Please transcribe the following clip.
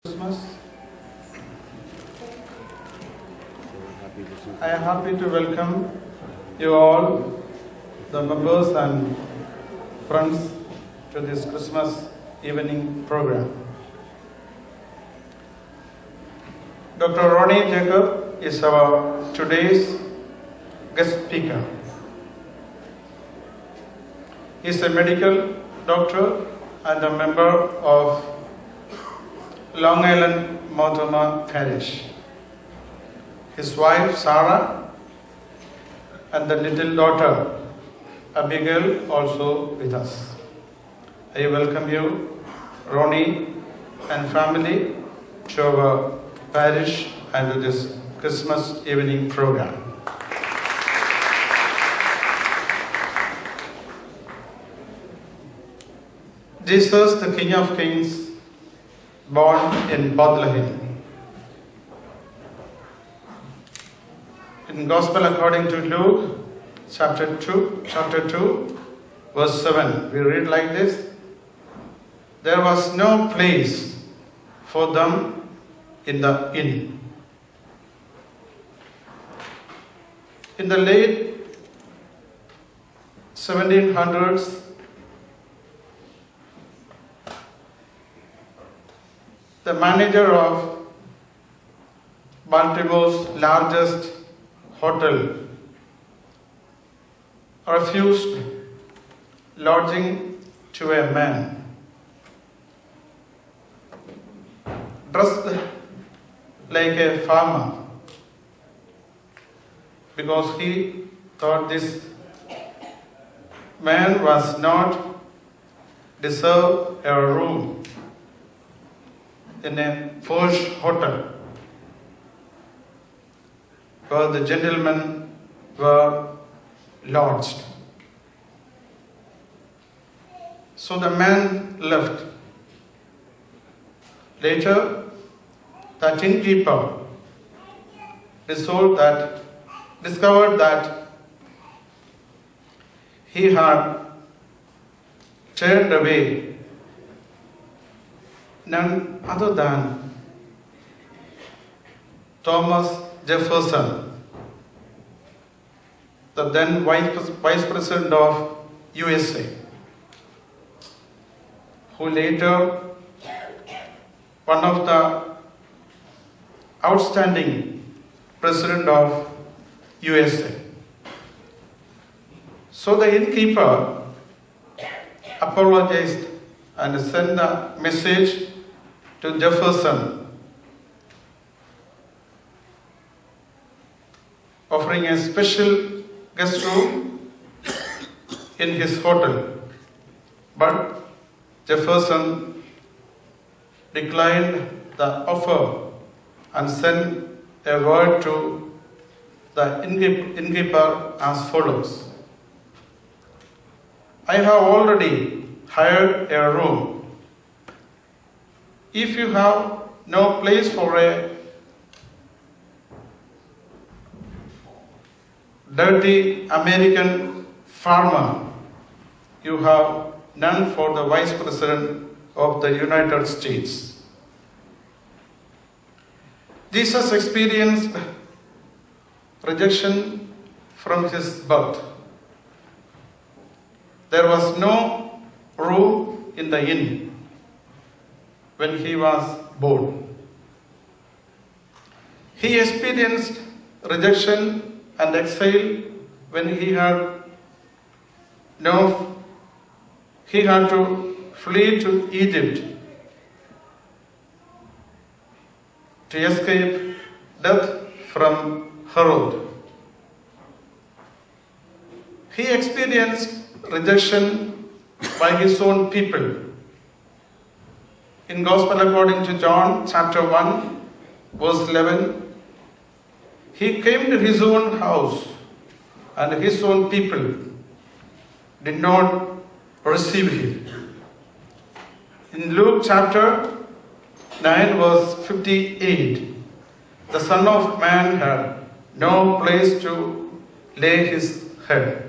Christmas. I am happy to welcome you all, the members and friends, to this Christmas evening program. Dr. Ronnie Jacob is our today's guest speaker. He is a medical doctor and a member of Long Island Mortimer Parish. His wife Sarah and the little daughter Abigail also with us. I welcome you, Ronnie and family, to our parish and to this Christmas evening program. Jesus, the King of Kings, born in Bethlehem. In Gospel according to Luke, chapter 2, verse 7, we read like this: there was no place for them in the inn. In the late 1700s, the manager of Baltimore's largest hotel refused lodging to a man dressed like a farmer, because he thought this man was not deserve a room in a posh hotel where the gentlemen were lodged. So the man left. Later, the innkeeper discovered that he had turned away none other than Thomas Jefferson, the then Vice President of USA, who later one of the outstanding President of USA. So the innkeeper apologized and sent a message to Jefferson, offering a special guest room in his hotel. But Jefferson declined the offer and sent a word to the innkeeper as follows: I have already hired a room. If you have no place for a dirty American farmer, you have none for the Vice President of the United States. Jesus experienced rejection from his birth. There was no room in the inn when he was born. He experienced rejection and exile when he had to flee to Egypt to escape death from Herod. He experienced rejection by his own people. In Gospel according to John, chapter 1, verse 11, he came to his own house, and his own people did not receive him. In Luke chapter 9, verse 58, the Son of Man had no place to lay his head.